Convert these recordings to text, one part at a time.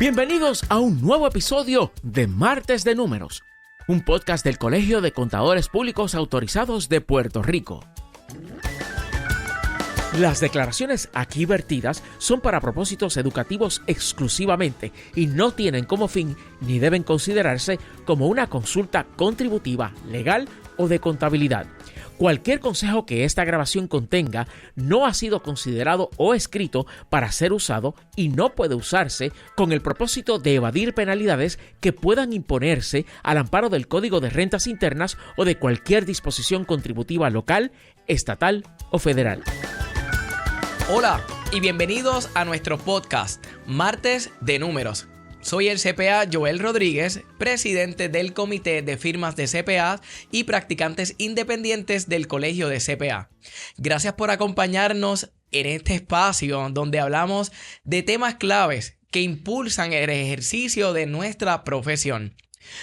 Bienvenidos a un nuevo episodio de Martes de Números, un podcast del Colegio de Contadores Públicos Autorizados de Puerto Rico. Las declaraciones aquí vertidas son para propósitos educativos exclusivamente y no tienen como fin ni deben considerarse como una consulta contributiva, legal o de contabilidad. Cualquier consejo que esta grabación contenga no ha sido considerado o escrito para ser usado y no puede usarse con el propósito de evadir penalidades que puedan imponerse al amparo del Código de Rentas Internas o de cualquier disposición contributiva local, estatal o federal. Hola y bienvenidos a nuestro podcast Martes de Números. Soy el CPA Joel Rodríguez, presidente del Comité de Firmas de CPA y practicantes independientes del Colegio de CPA. Gracias por acompañarnos en este espacio donde hablamos de temas claves que impulsan el ejercicio de nuestra profesión.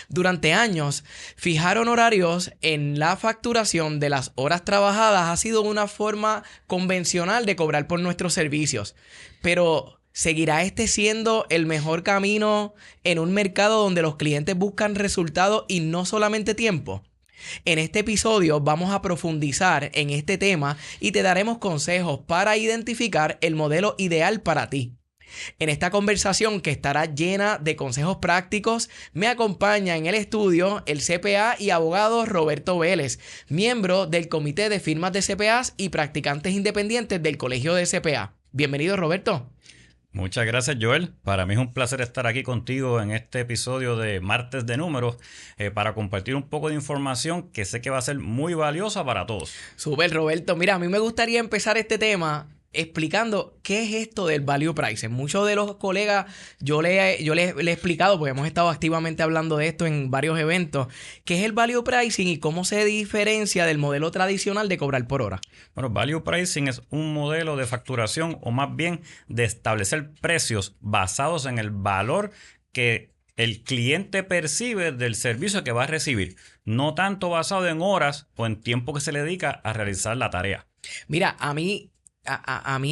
Durante años, fijar honorarios en la facturación de las horas trabajadas ha sido una forma convencional de cobrar por nuestros servicios, pero ¿seguirá este siendo el mejor camino en un mercado donde los clientes buscan resultados y no solamente tiempo? En este episodio vamos a profundizar en este tema y te daremos consejos para identificar el modelo ideal para ti. En esta conversación, que estará llena de consejos prácticos, me acompaña en el estudio el CPA y abogado Roberto Vélez, miembro del Comité de Firmas de CPAs y practicantes independientes del Colegio de CPA. Bienvenido, Roberto. Muchas gracias, Joel. Para mí es un placer estar aquí contigo en este episodio de Martes de Números para compartir un poco de información que sé que va a ser muy valiosa para todos. Súper, Roberto. Mira, a mí me gustaría empezar este tema explicando qué es esto del value pricing. Muchos de los colegas yo le he explicado, porque hemos estado activamente hablando de esto en varios eventos, qué es el value pricing y cómo se diferencia del modelo tradicional de cobrar por hora. Bueno, value pricing es un modelo de facturación o más bien de establecer precios basados en el valor que el cliente percibe del servicio que va a recibir, no tanto basado en horas o en tiempo que se le dedica a realizar la tarea. Mira, a mí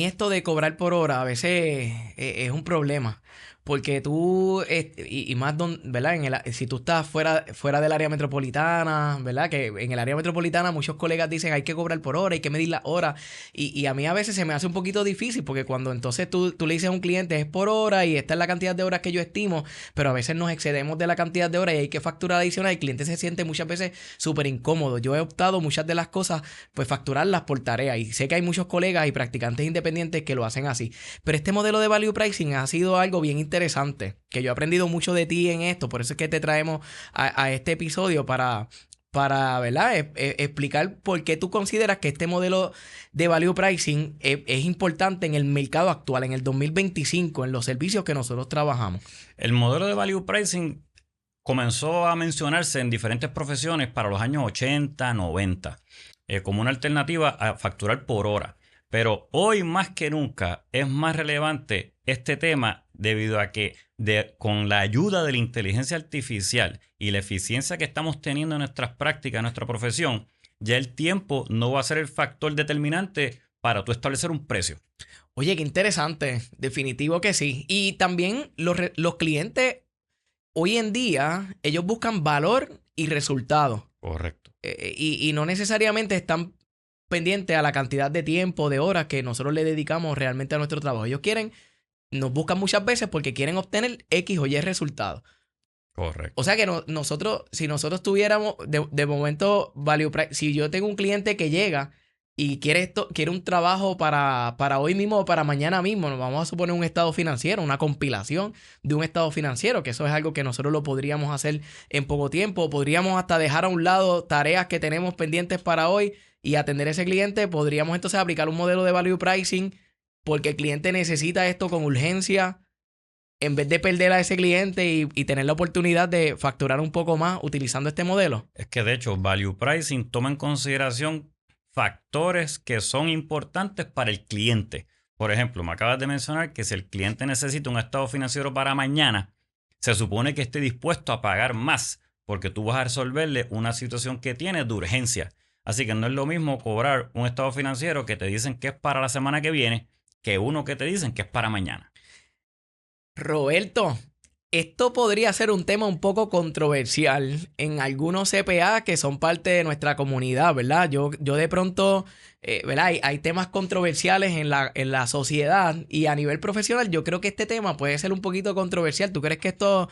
esto de cobrar por hora a veces es un problema. Porque tú, y más, ¿verdad? Si tú estás fuera del área metropolitana, ¿verdad? Que en el área metropolitana muchos colegas dicen hay que cobrar por hora, hay que medir las horas. Y a mí a veces se me hace un poquito difícil porque cuando entonces tú le dices a un cliente es por hora y esta es la cantidad de horas que yo estimo, pero a veces nos excedemos de la cantidad de horas y hay que facturar adicional y el cliente se siente muchas veces súper incómodo. Yo he optado muchas de las cosas, pues facturarlas por tarea y sé que hay muchos colegas y practicantes independientes que lo hacen así. Pero este modelo de value pricing ha sido algo bien interesante, que yo he aprendido mucho de ti en esto, por eso es que te traemos a este episodio para ¿verdad? Explicar por qué tú consideras que este modelo de value pricing es importante en el mercado actual, en el 2025, en los servicios que nosotros trabajamos. El modelo de value pricing comenzó a mencionarse en diferentes profesiones para los años 80, 90, como una alternativa a facturar por hora. Pero hoy más que nunca es más relevante este tema debido a que con la ayuda de la inteligencia artificial y la eficiencia que estamos teniendo en nuestras prácticas, en nuestra profesión, ya el tiempo no va a ser el factor determinante para tú establecer un precio. Oye, qué interesante. Definitivo que sí. Y también los clientes hoy en día, ellos buscan valor y resultado. Correcto. Y no necesariamente están pendiente a la cantidad de tiempo, de horas que nosotros le dedicamos realmente a nuestro trabajo. Ellos nos buscan muchas veces porque quieren obtener X o Y resultados. Correcto. O sea que si nosotros tuviéramos de momento value price, si yo tengo un cliente que llega y quiere un trabajo para hoy mismo o para mañana mismo, nos vamos a suponer un estado financiero, una compilación de un estado financiero, que eso es algo que nosotros lo podríamos hacer en poco tiempo. Podríamos hasta dejar a un lado tareas que tenemos pendientes para hoy y atender a ese cliente. Podríamos entonces aplicar un modelo de value pricing porque el cliente necesita esto con urgencia, en vez de perder a ese cliente y tener la oportunidad de facturar un poco más utilizando este modelo. Es que de hecho value pricing toma en consideración factores que son importantes para el cliente. Por ejemplo, me acabas de mencionar que si el cliente necesita un estado financiero para mañana, se supone que esté dispuesto a pagar más porque tú vas a resolverle una situación que tiene de urgencia. Así que no es lo mismo cobrar un estado financiero que te dicen que es para la semana que viene que uno que te dicen que es para mañana. Roberto, Esto podría ser un tema un poco controversial en algunos CPA que son parte de nuestra comunidad, ¿verdad? Yo de pronto, ¿verdad? Hay temas controversiales en la sociedad y a nivel profesional yo creo que este tema puede ser un poquito controversial. ¿Tú crees que esto,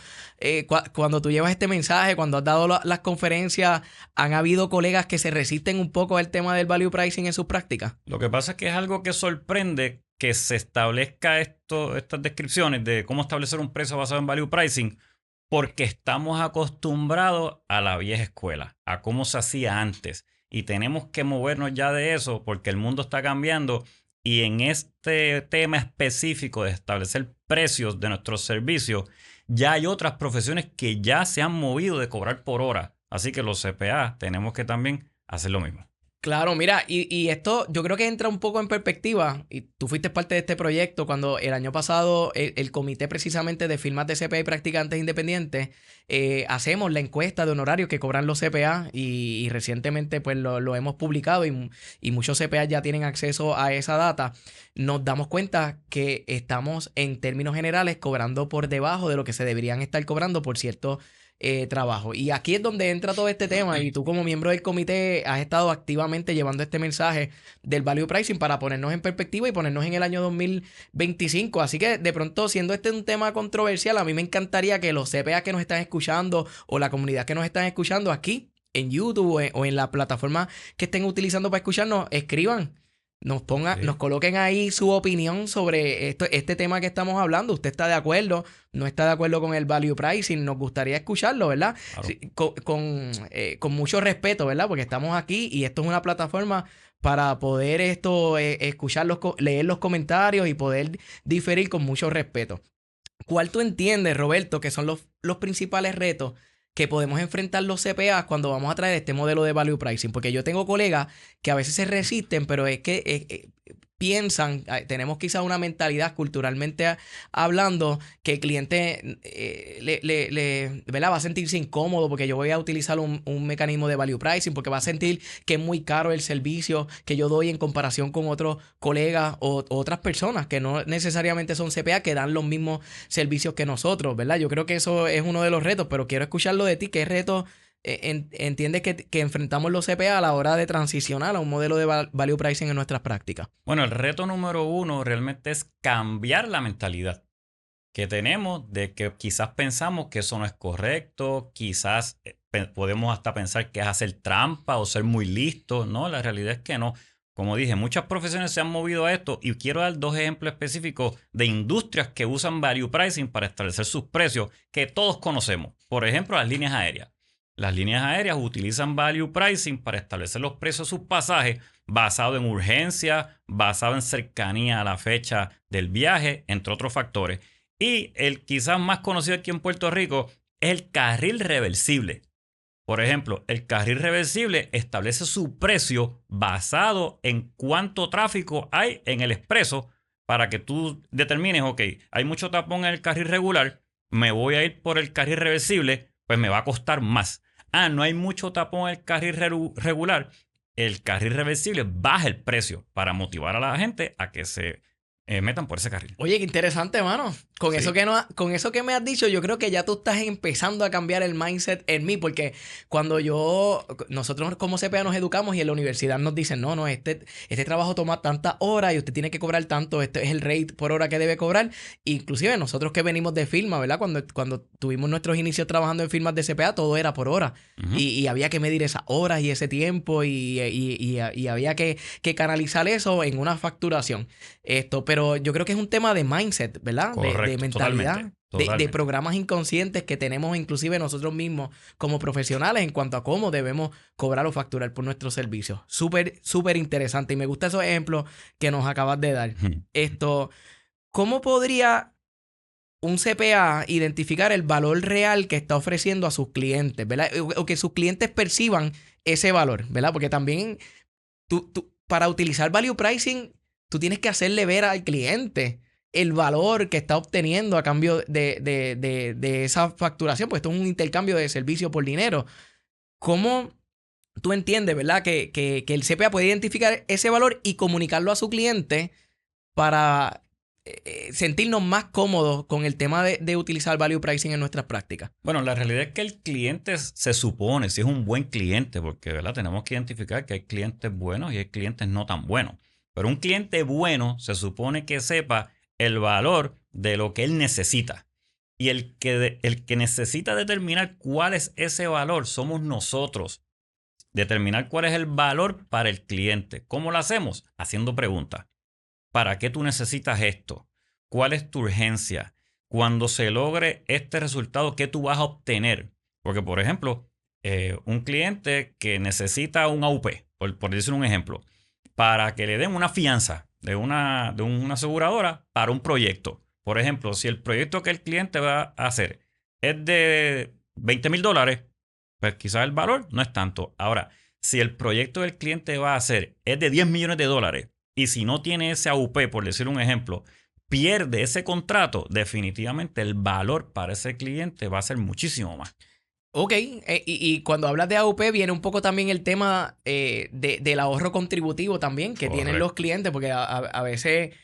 cuando tú llevas este mensaje, cuando has dado las conferencias, han habido colegas que se resisten un poco al tema del value pricing en sus prácticas? Lo que pasa es que es algo que sorprende que se establezca estas descripciones de cómo establecer un precio basado en value pricing, porque estamos acostumbrados a la vieja escuela, a cómo se hacía antes. Y tenemos que movernos ya de eso porque el mundo está cambiando. Y en este tema específico de establecer precios de nuestros servicios, ya hay otras profesiones que ya se han movido de cobrar por hora. Así que los CPA tenemos que también hacer lo mismo. Claro, mira, y esto yo creo que entra un poco en perspectiva, y tú fuiste parte de este proyecto cuando el año pasado el comité precisamente de firmas de CPA y practicantes independientes hacemos la encuesta de honorarios que cobran los CPA y recientemente pues lo hemos publicado y muchos CPA ya tienen acceso a esa data. Nos damos cuenta que estamos en términos generales cobrando por debajo de lo que se deberían estar cobrando por cierto trabajo. Y aquí es donde entra todo este tema y tú como miembro del comité has estado activamente llevando este mensaje del value pricing para ponernos en perspectiva y ponernos en el año 2025. Así que de pronto, siendo este un tema controversial, a mí me encantaría que los CPA que nos están escuchando o la comunidad que nos están escuchando aquí en YouTube o en la plataforma que estén utilizando para escucharnos, escriban. Nos coloquen ahí su opinión sobre este tema que estamos hablando. ¿Usted está de acuerdo? ¿No está de acuerdo con el value pricing? Nos gustaría escucharlo, ¿verdad? Claro. Sí, con mucho respeto, ¿verdad? Porque estamos aquí y esto es una plataforma para poder escuchar leer los comentarios y poder diferir con mucho respeto. ¿Cuál tú entiendes, Roberto, que son los principales retos que podemos enfrentar los CPA cuando vamos a traer este modelo de value pricing? Porque yo tengo colegas que a veces se resisten, pero es que piensan, tenemos quizá una mentalidad culturalmente hablando, que el cliente ¿verdad? Va a sentirse incómodo porque yo voy a utilizar un mecanismo de value pricing, porque va a sentir que es muy caro el servicio que yo doy en comparación con otros colegas o otras personas que no necesariamente son CPA, que dan los mismos servicios que nosotros, ¿verdad? Yo creo que eso es uno de los retos, pero quiero escucharlo de ti. ¿Qué retos entiendes que enfrentamos los CPA a la hora de transicionar a un modelo de value pricing en nuestras prácticas? Bueno, el reto número 1 realmente es cambiar la mentalidad que tenemos de que quizás pensamos que eso no es correcto, quizás podemos hasta pensar que es hacer trampa o ser muy listo. No, la realidad es que no. Como dije, muchas profesiones se han movido a esto y quiero dar 2 ejemplos específicos de industrias que usan value pricing para establecer sus precios que todos conocemos. Por ejemplo, las líneas aéreas. Las líneas aéreas utilizan value pricing para establecer los precios de sus pasajes basado en urgencia, basado en cercanía a la fecha del viaje, entre otros factores. Y el quizás más conocido aquí en Puerto Rico es el carril reversible. Por ejemplo, el carril reversible establece su precio basado en cuánto tráfico hay en el expreso para que tú determines, ok, hay mucho tapón en el carril regular, me voy a ir por el carril reversible, pues me va a costar más. No hay mucho tapón en el carril regular, el carril reversible baja el precio para motivar a la gente a que se metan por ese carril. Oye, qué interesante, mano. Con eso que me has dicho, yo creo que ya tú estás empezando a cambiar el mindset en mí, porque cuando nosotros como CPA nos educamos y en la universidad nos dicen, no, este trabajo toma tantas horas y usted tiene que cobrar tanto, este es el rate por hora que debe cobrar. Inclusive nosotros que venimos de firma, ¿verdad? Cuando tuvimos nuestros inicios trabajando en firmas de CPA, todo era por hora. Uh-huh. Y había que medir esas horas y ese tiempo y había que canalizar eso en una facturación. Pero yo creo que es un tema de mindset, ¿verdad? Correcto, de mentalidad, totalmente. De programas inconscientes que tenemos inclusive nosotros mismos como profesionales en cuanto a cómo debemos cobrar o facturar por nuestros servicios. Súper, súper interesante. Y me gustan esos ejemplos que nos acabas de dar. ¿Cómo podría un CPA identificar el valor real que está ofreciendo a sus clientes, ¿verdad? O que sus clientes perciban ese valor, ¿verdad? Porque también tú para utilizar value pricing, tú tienes que hacerle ver al cliente el valor que está obteniendo a cambio de esa facturación, pues esto es un intercambio de servicio por dinero. ¿Cómo tú entiendes, verdad, que el CPA puede identificar ese valor y comunicarlo a su cliente para sentirnos más cómodos con el tema de utilizar value pricing en nuestras prácticas? Bueno, la realidad es que el cliente se supone, si es un buen cliente, porque ¿verdad? Tenemos que identificar que hay clientes buenos y hay clientes no tan buenos. Pero un cliente bueno se supone que sepa el valor de lo que él necesita. Y el que necesita determinar cuál es ese valor somos nosotros. Determinar cuál es el valor para el cliente. ¿Cómo lo hacemos? Haciendo preguntas. ¿Para qué tú necesitas esto? ¿Cuál es tu urgencia? Cuando se logre este resultado, ¿qué tú vas a obtener? Porque, por ejemplo, un cliente que necesita un AUP, por decir un ejemplo, para que le den una fianza de una aseguradora para un proyecto. Por ejemplo, si el proyecto que el cliente va a hacer es de $20,000, pues quizás el valor no es tanto. Ahora, si el proyecto del cliente va a hacer es de $10 millones y si no tiene ese AUP, por decir un ejemplo, pierde ese contrato, definitivamente el valor para ese cliente va a ser muchísimo más. Ok, y cuando hablas de AUP viene un poco también el tema del ahorro contributivo también que tienen los clientes, porque a veces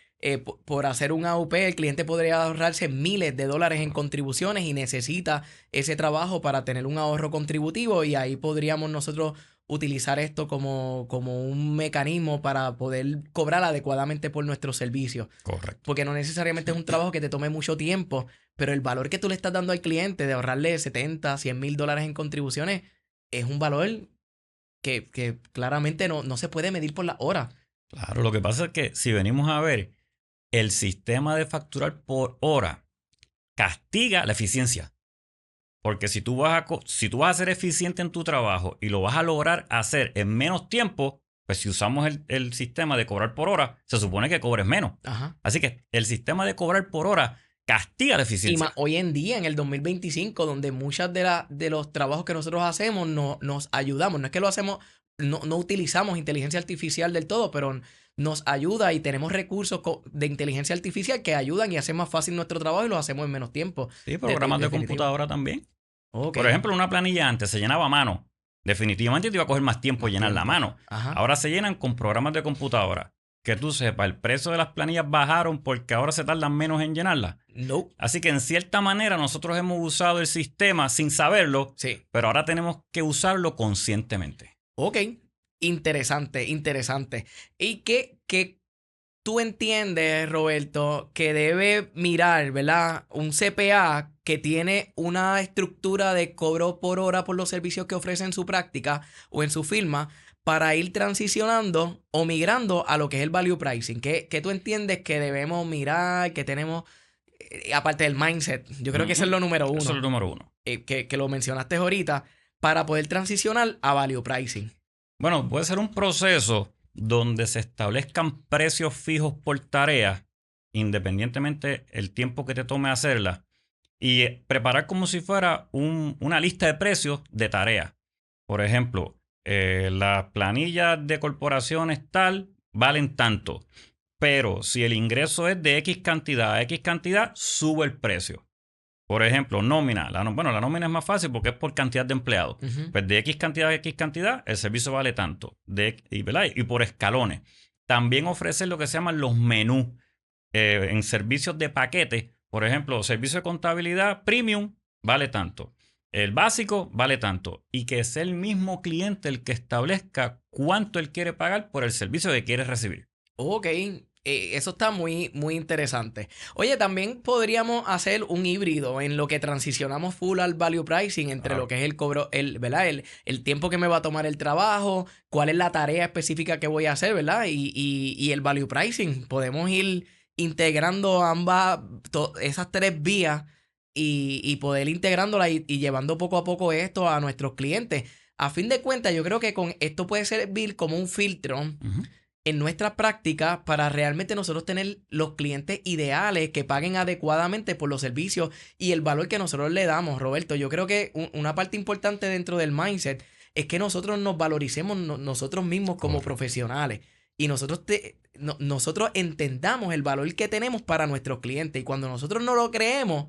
por hacer un AUP el cliente podría ahorrarse miles de dólares en contribuciones y necesita ese trabajo para tener un ahorro contributivo y ahí podríamos nosotros utilizar esto como un mecanismo para poder cobrar adecuadamente por nuestros servicios. Correcto. Porque no necesariamente es un trabajo que te tome mucho tiempo, pero el valor que tú le estás dando al cliente de ahorrarle 70, 100 mil dólares en contribuciones es un valor que claramente no se puede medir por la hora. Claro, lo que pasa es que si venimos a ver, el sistema de facturar por hora castiga la eficiencia. Porque si tú vas a ser eficiente en tu trabajo y lo vas a lograr hacer en menos tiempo, pues si usamos el sistema de cobrar por hora, se supone que cobres menos. Ajá. Así que el sistema de cobrar por hora castiga la eficiencia. Y más hoy en día, en el 2025, donde muchas de los trabajos que nosotros hacemos nos ayudamos. No es que lo hacemos, no utilizamos inteligencia artificial del todo, pero nos ayuda y tenemos recursos de inteligencia artificial que ayudan y hacen más fácil nuestro trabajo y lo hacemos en menos tiempo. Sí, programas de computadora también. Okay. Por ejemplo, una planilla antes se llenaba a mano. Definitivamente te iba a coger más tiempo llenar la mano. Ajá. Ahora se llenan con programas de computadora. Que tú sepas, el precio de las planillas bajaron porque ahora se tardan menos en llenarlas. No. Así que en cierta manera nosotros hemos usado el sistema sin saberlo, sí, pero ahora tenemos que usarlo conscientemente. Ok, interesante. ¿Y qué tú entiendes, Roberto, que debe mirar, ¿verdad? Un CPA que tiene una estructura de cobro por hora por los servicios que ofrece en su práctica o en su firma para ir transicionando o migrando a lo que es el value pricing. ¿Qué tú entiendes que debemos mirar, que tenemos, aparte del mindset? Yo creo que eso es lo número uno. Eso es lo número uno. Que lo mencionaste ahorita, para poder transicionar a value pricing. Bueno, puede ser un proceso donde se establezcan precios fijos por tarea, independientemente el tiempo que te tome hacerla, y preparar como si fuera una lista de precios de tareas. Por ejemplo, las planillas de corporaciones tal valen tanto, pero si el ingreso es de X cantidad a X cantidad, sube el precio. Por ejemplo, nómina. La nómina es más fácil porque es por cantidad de empleados. Uh-huh. Pues de X cantidad a X cantidad, el servicio vale tanto. Y por escalones. También ofrecen lo que se llaman los menús en servicios de paquete. Por ejemplo, servicio de contabilidad premium vale tanto. El básico vale tanto. Y que sea el mismo cliente el que establezca cuánto él quiere pagar por el servicio que quiere recibir. Ok. Eso está muy, muy interesante. Oye, también podríamos hacer un híbrido en lo que transicionamos full al value pricing entre lo que es el cobro, ¿verdad? El tiempo que me va a tomar el trabajo, cuál es la tarea específica que voy a hacer, ¿verdad? Y el value pricing. Podemos ir integrando esas tres vías y poder integrándolas y llevando poco a poco esto a nuestros clientes. A fin de cuentas, yo creo que con esto puede servir como un filtro en nuestra práctica para realmente nosotros tener los clientes ideales que paguen adecuadamente por los servicios y el valor que nosotros le damos, Roberto. Yo creo que una parte importante dentro del mindset es que nosotros nos valoricemos nosotros mismos como profesionales y nosotros entendamos el valor que tenemos para nuestros clientes. Y cuando nosotros no lo creemos,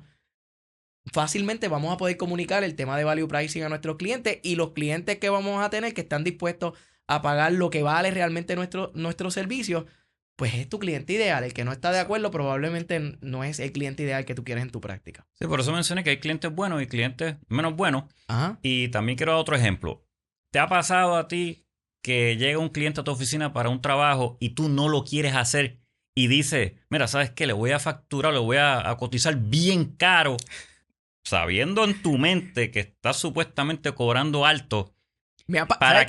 fácilmente vamos a poder comunicar el tema de value pricing a nuestros clientes y los clientes que vamos a tener que están dispuestos a pagar lo que vale realmente nuestro servicio, pues es tu cliente ideal. El que no está de acuerdo probablemente no es el cliente ideal que tú quieres en tu práctica. Sí, por eso mencioné que hay clientes buenos y clientes menos buenos. Ajá. Y también quiero dar otro ejemplo. ¿Te ha pasado a ti que llega un cliente a tu oficina para un trabajo y tú no lo quieres hacer y dices, mira, ¿sabes qué? Le voy a facturar, le voy a cotizar bien caro, sabiendo en tu mente que estás supuestamente cobrando alto para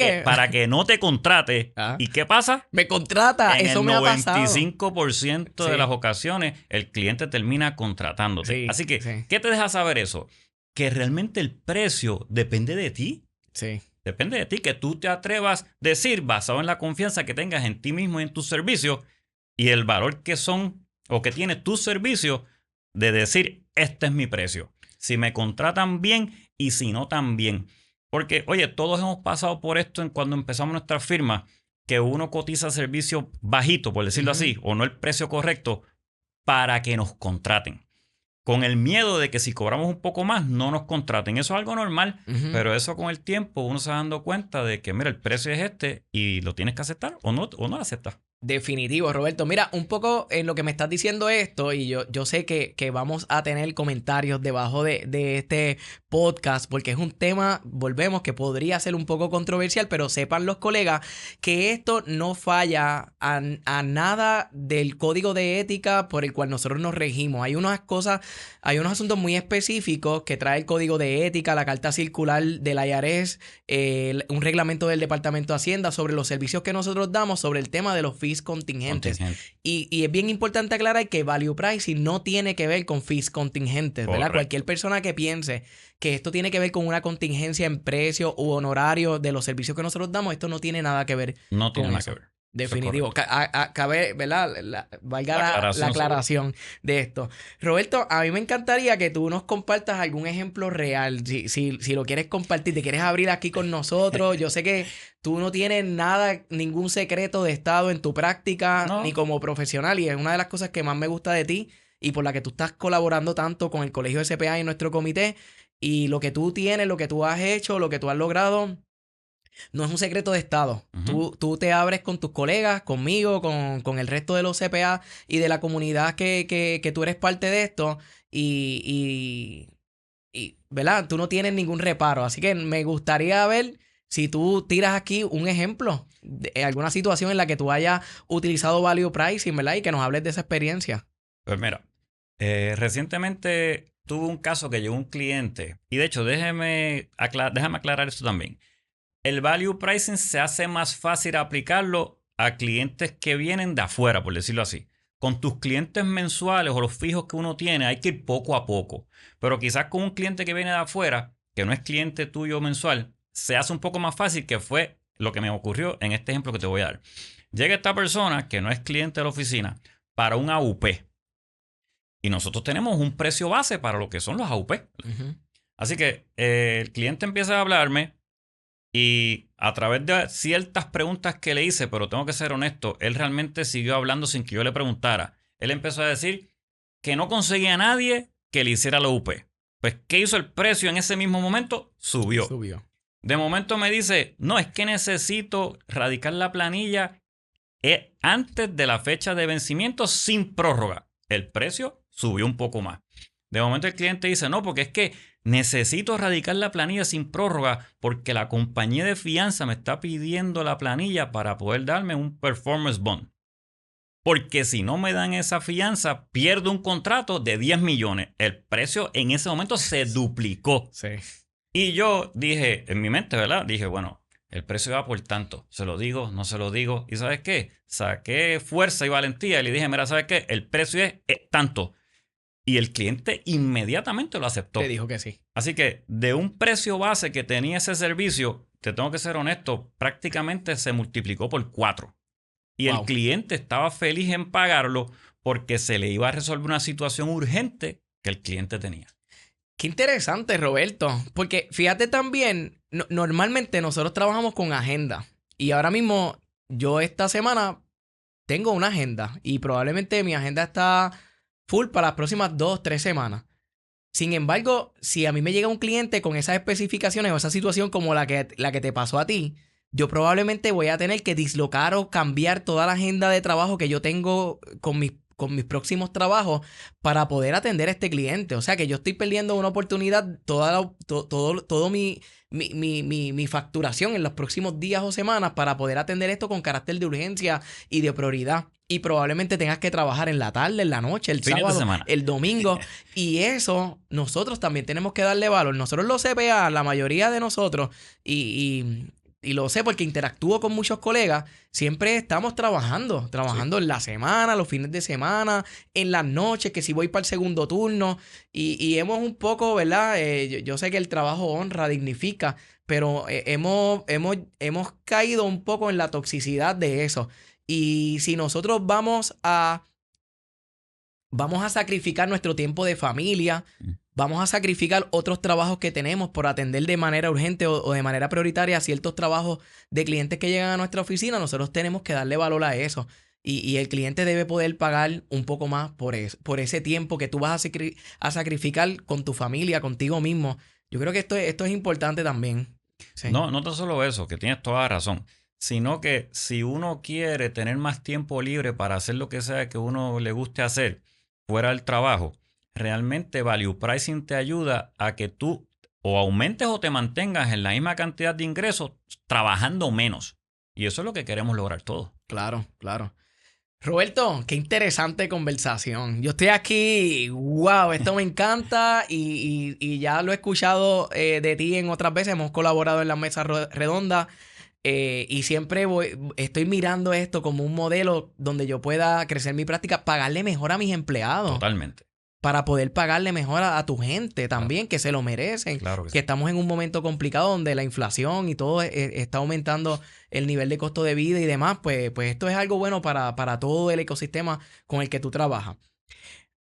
que no te contrate? Ajá. ¿Y qué pasa? Me contrata, En eso el me ha pasado. 95% de Sí. las ocasiones, el cliente termina contratándote. Sí, Así que, sí. ¿qué te deja saber eso? Que realmente el precio depende de ti. Sí. Depende de ti, que tú te atrevas a decir, basado en la confianza que tengas en ti mismo y en tus servicios y el valor que son o que tiene tus servicios, de decir, este es mi precio. Si me contratan bien y si no también. Porque, oye, todos hemos pasado por esto cuando empezamos nuestra firma, que uno cotiza servicios bajitos, por decirlo así, o no el precio correcto, para que nos contraten. Con el miedo de que si cobramos un poco más, no nos contraten. Eso es algo normal, pero eso con el tiempo uno se va dando cuenta de que, mira, el precio es este y lo tienes que aceptar o no lo aceptas. Definitivo, Roberto. Mira, un poco en lo que me estás diciendo esto, y yo sé que vamos a tener comentarios debajo de este podcast, porque es un tema, volvemos, que podría ser un poco controversial, pero sepan los colegas que esto no falla a nada del código de ética por el cual nosotros nos regimos. Hay unas cosas, hay unos asuntos muy específicos que trae el código de ética, la carta circular del IRS, un reglamento del Departamento de Hacienda sobre los servicios que nosotros damos, sobre el tema de los fees contingentes. Y es bien importante aclarar que value pricing no tiene que ver con fees contingentes, ¿verdad? Correcto. Cualquier persona que piense que esto tiene que ver con una contingencia en precio u honorario de los servicios que nosotros damos, esto no tiene nada que ver No tiene con nada eso. que ver. Definitivo. Cabe, ¿verdad? Valga la aclaración aclaración de esto. Roberto, a mí me encantaría que tú nos compartas algún ejemplo real. Si lo quieres compartir, te quieres abrir aquí con nosotros. Yo sé que tú no tienes nada, ningún secreto de estado en tu práctica, No. ni como profesional. Y es una de las cosas que más me gusta de ti y por la que tú estás colaborando tanto con el Colegio de CPA y nuestro comité. Y lo que tú tienes, lo que tú has hecho, lo que tú has logrado, no es un secreto de estado. Tú te abres con tus colegas, conmigo, con el resto de los CPA y de la comunidad que tú eres parte de esto. Y ¿verdad? Tú no tienes ningún reparo. Así que me gustaría ver si tú tiras aquí un ejemplo de alguna situación en la que tú hayas utilizado value pricing, ¿verdad? Y que nos hables de esa experiencia. Pues mira, recientemente tuve un caso que llegó un cliente y de hecho déjame aclarar esto también. El value pricing se hace más fácil aplicarlo a clientes que vienen de afuera, por decirlo así. Con tus clientes mensuales o los fijos que uno tiene, hay que ir poco a poco. Pero quizás con un cliente que viene de afuera, que no es cliente tuyo mensual, se hace un poco más fácil, que fue lo que me ocurrió en este ejemplo que te voy a dar. Llega esta persona que no es cliente de la oficina para un AUP. Y nosotros tenemos un precio base para lo que son los AUP. Así que el cliente empieza a hablarme. Y a través de ciertas preguntas que le hice, pero tengo que ser honesto, él realmente siguió hablando sin que yo le preguntara. Él empezó a decir que no conseguía a nadie que le hiciera la UP. Pues, ¿qué hizo el precio en ese mismo momento? Subió. De momento me dice, no, es que necesito radicar la planilla antes de la fecha de vencimiento sin prórroga. El precio subió un poco más. De momento el cliente dice, no, porque es que necesito radicar la planilla sin prórroga porque la compañía de fianza me está pidiendo la planilla para poder darme un performance bond. Porque si no me dan esa fianza, pierdo un contrato de 10 millones. El precio en ese momento se duplicó. Sí. Y yo dije, en mi mente, ¿verdad? Dije, bueno, el precio va por tanto. ¿Se lo digo? ¿No se lo digo? ¿Y sabes qué? Saqué fuerza y valentía y le dije, mira, ¿sabes qué? El precio es tanto. Y el cliente inmediatamente lo aceptó. Te dijo que sí. Así que de un precio base que tenía ese servicio, te tengo que ser honesto, prácticamente se multiplicó por 4. Y el cliente estaba feliz en pagarlo porque se le iba a resolver una situación urgente que el cliente tenía. Qué interesante, Roberto. Porque fíjate también, normalmente nosotros trabajamos con agenda. Y ahora mismo, yo esta semana tengo una agenda. Y probablemente mi agenda está full para las próximas 2-3 semanas. Sin embargo, si a mí me llega un cliente con esas especificaciones o esa situación como la que te pasó a ti, yo probablemente voy a tener que dislocar o cambiar toda la agenda de trabajo que yo tengo con mis próximos trabajos para poder atender a este cliente. O sea que yo estoy perdiendo una oportunidad, todo mi facturación en los próximos días o semanas para poder atender esto con carácter de urgencia y de prioridad. Y probablemente tengas que trabajar en la tarde, en la noche, el sábado, el domingo. Y eso nosotros también tenemos que darle valor. Nosotros los CPA, la mayoría de nosotros, y lo sé porque interactúo con muchos colegas, siempre estamos trabajando en la semana, los fines de semana, en las noches, que si voy para el segundo turno, y hemos un poco, ¿verdad? Yo sé que el trabajo honra, dignifica, pero hemos caído un poco en la toxicidad de eso. Y si nosotros vamos a sacrificar nuestro tiempo de familia, vamos a sacrificar otros trabajos que tenemos por atender de manera urgente o de manera prioritaria ciertos trabajos de clientes que llegan a nuestra oficina, nosotros tenemos que darle valor a eso. Y el cliente debe poder pagar un poco más por ese tiempo que tú vas a sacrificar con tu familia, contigo mismo. Yo creo que esto es importante también. Sí. No tan solo eso, que tienes toda la razón, sino que si uno quiere tener más tiempo libre para hacer lo que sea que uno le guste hacer fuera del trabajo, realmente Value Pricing te ayuda a que tú o aumentes o te mantengas en la misma cantidad de ingresos trabajando menos. Y eso es lo que queremos lograr todos. Claro, claro. Roberto, qué interesante conversación. Yo estoy aquí, wow, esto me encanta y ya lo he escuchado de ti en otras veces. Hemos colaborado en la mesa redonda y siempre estoy mirando esto como un modelo donde yo pueda crecer mi práctica, pagarle mejor a mis empleados. Totalmente. Para poder pagarle mejor a tu gente también, que se lo merecen. Claro que sí. Estamos en un momento complicado donde la inflación y todo está aumentando el nivel de costo de vida y demás. Pues esto es algo bueno para todo el ecosistema con el que tú trabajas.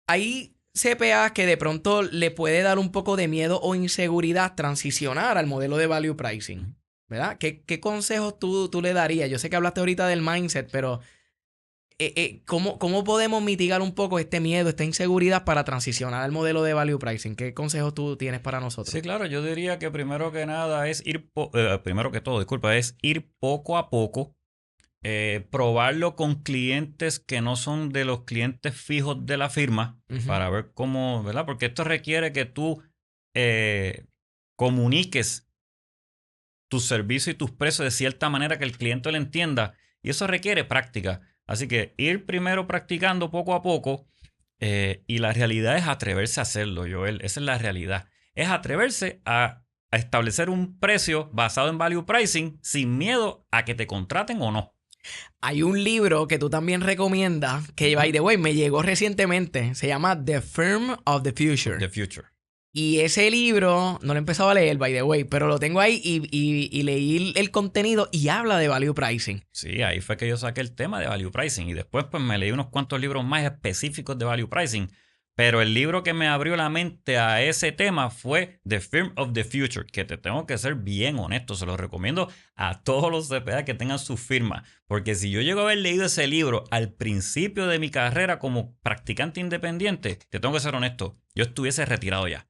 Hay CPAs que de pronto le puede dar un poco de miedo o inseguridad transicionar al modelo de value pricing, ¿verdad? ¿Qué consejos tú le darías? Yo sé que hablaste ahorita del mindset, pero ¿cómo podemos mitigar un poco este miedo, esta inseguridad para transicionar al modelo de value pricing? ¿Qué consejos tú tienes para nosotros? Sí, claro, yo diría que primero que nada es ir poco a poco, probarlo con clientes que no son de los clientes fijos de la firma, para ver cómo, ¿verdad? Porque esto requiere que tú comuniques tus servicios y tus precios de cierta manera que el cliente lo entienda, y eso requiere práctica. Así que ir primero practicando poco a poco y la realidad es atreverse a hacerlo, Joel. Esa es la realidad. Es atreverse a establecer un precio basado en value pricing sin miedo a que te contraten o no. Hay un libro que tú también recomiendas que, by the way, me llegó recientemente. Se llama The Firm of the Future. The Future. Y ese libro, no lo he empezado a leer, by the way, pero lo tengo ahí y leí el contenido y habla de value pricing. Sí, ahí fue que yo saqué el tema de value pricing y después pues me leí unos cuantos libros más específicos de value pricing. Pero el libro que me abrió la mente a ese tema fue The Firm of the Future, que te tengo que ser bien honesto, se lo recomiendo a todos los CPA que tengan su firma. Porque si yo llego a haber leído ese libro al principio de mi carrera como practicante independiente, te tengo que ser honesto, yo estuviese retirado ya.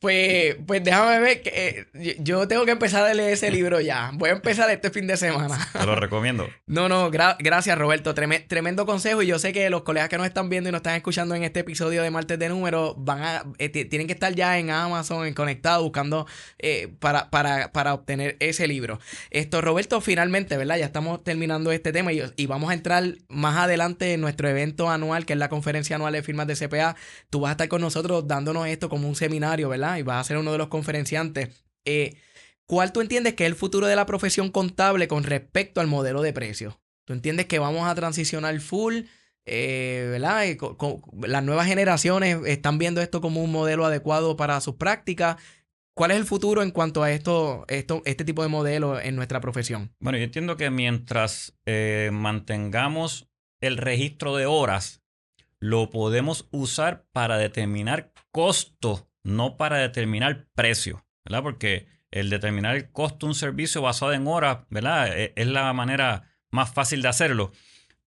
Pues déjame ver que yo tengo que empezar a leer ese libro ya. Voy a empezar este fin de semana. Te lo recomiendo. No, gracias Roberto. Tremendo consejo y yo sé que los colegas que nos están viendo y nos están escuchando en este episodio de Martes de Números tienen que estar ya en Amazon, conectados, buscando para obtener ese libro. Roberto, finalmente, ¿verdad? Ya estamos terminando este tema y vamos a entrar más adelante en nuestro evento anual, que es la conferencia anual de firmas de CPA. Tú vas a estar con nosotros dándonos esto como un seminario, ¿verdad? Y vas a ser uno de los conferenciantes. ¿Cuál tú entiendes que es el futuro de la profesión contable con respecto al modelo de precios? ¿Tú entiendes que vamos a transicionar full? ¿Verdad? Las nuevas generaciones están viendo esto como un modelo adecuado para sus prácticas. ¿Cuál es el futuro en cuanto a este tipo de modelo en nuestra profesión? Bueno, yo entiendo que mientras mantengamos el registro de horas, lo podemos usar para determinar costo, no para determinar precio, ¿verdad? Porque el determinar el costo de un servicio basado en horas, ¿verdad? Es la manera más fácil de hacerlo.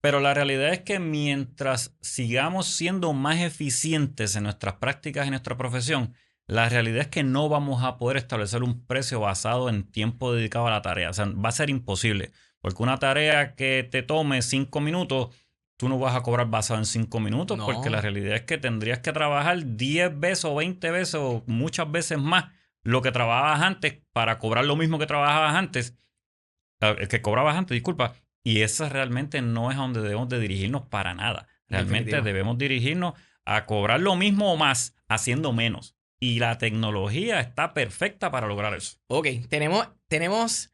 Pero la realidad es que mientras sigamos siendo más eficientes en nuestras prácticas y en nuestra profesión, la realidad es que no vamos a poder establecer un precio basado en tiempo dedicado a la tarea. O sea, va a ser imposible. Porque una tarea que te tome 5 minutos, tú no vas a cobrar basado en 5 minutos. No. Porque la realidad es que tendrías que trabajar 10 veces o 20 veces o muchas veces más lo que trabajabas antes para cobrar lo mismo que trabajabas antes. Que cobrabas antes, disculpa. Y eso realmente no es a donde debemos de dirigirnos para nada. Realmente Definitivo. debemos dirigirnos a cobrar lo mismo o más haciendo menos. Y la tecnología está perfecta para lograr eso. Ok, tenemos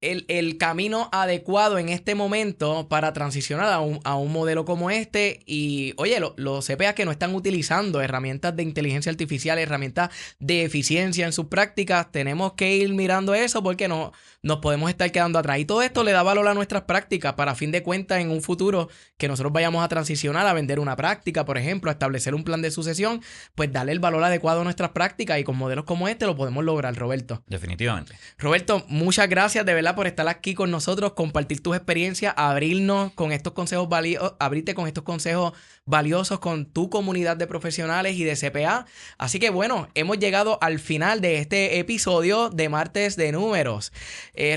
el camino adecuado en este momento para transicionar a un modelo como este. Y oye, los CPA que no están utilizando herramientas de inteligencia artificial, herramientas de eficiencia en sus prácticas, tenemos que ir mirando eso porque no nos podemos estar quedando atrás. Y todo esto le da valor a nuestras prácticas para, a fin de cuentas, en un futuro que nosotros vayamos a transicionar a vender una práctica, por ejemplo, a establecer un plan de sucesión, pues darle el valor adecuado a nuestras prácticas, y con modelos como este lo podemos lograr, Roberto. Definitivamente. Roberto, muchas gracias de verdad por estar aquí con nosotros, compartir tus experiencias, abrirte con estos consejos valiosos con tu comunidad de profesionales y de CPA. Así que bueno, hemos llegado al final de este episodio de Martes de Números.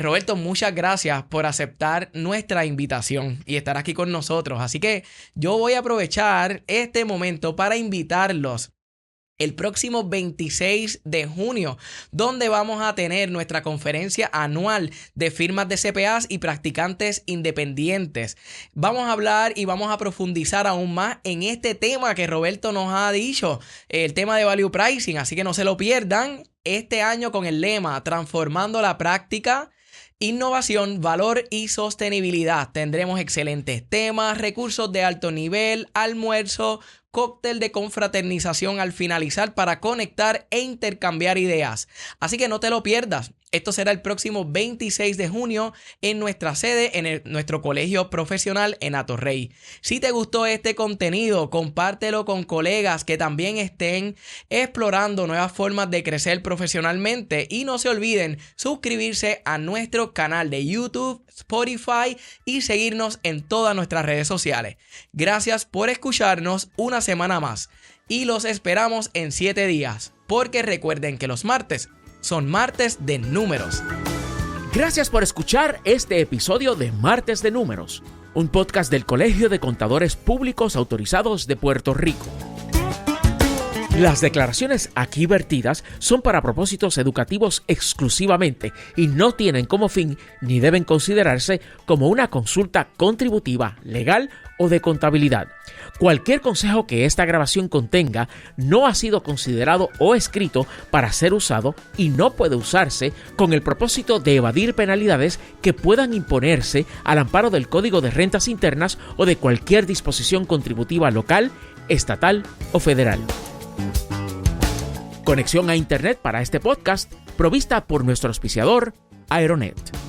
Roberto, muchas gracias por aceptar nuestra invitación y estar aquí con nosotros. Así que yo voy a aprovechar este momento para invitarlos el próximo 26 de junio, donde vamos a tener nuestra conferencia anual de firmas de CPAs y practicantes independientes. Vamos a hablar y vamos a profundizar aún más en este tema que Roberto nos ha dicho, el tema de Value Pricing, así que no se lo pierdan este año con el lema Transformando la Práctica, Innovación, Valor y Sostenibilidad. Tendremos excelentes temas, recursos de alto nivel, almuerzo, cóctel de confraternización al finalizar para conectar e intercambiar ideas. Así que no te lo pierdas. Esto será el próximo 26 de junio en nuestra sede en nuestro colegio profesional en Atorrey. Si te gustó este contenido, compártelo con colegas que también estén explorando nuevas formas de crecer profesionalmente, y no se olviden suscribirse a nuestro canal de YouTube, Spotify y seguirnos en todas nuestras redes sociales. Gracias por escucharnos una semana más y los esperamos en 7 días, porque recuerden que los martes son martes de números. Gracias por escuchar este episodio de Martes de Números, un podcast del Colegio de Contadores Públicos Autorizados de Puerto Rico. Las declaraciones aquí vertidas son para propósitos educativos exclusivamente y no tienen como fin ni deben considerarse como una consulta contributiva, legal o de contabilidad. Cualquier consejo que esta grabación contenga no ha sido considerado o escrito para ser usado y no puede usarse con el propósito de evadir penalidades que puedan imponerse al amparo del Código de Rentas Internas o de cualquier disposición contributiva local, estatal o federal. Conexión a Internet para este podcast provista por nuestro auspiciador, Aeronet.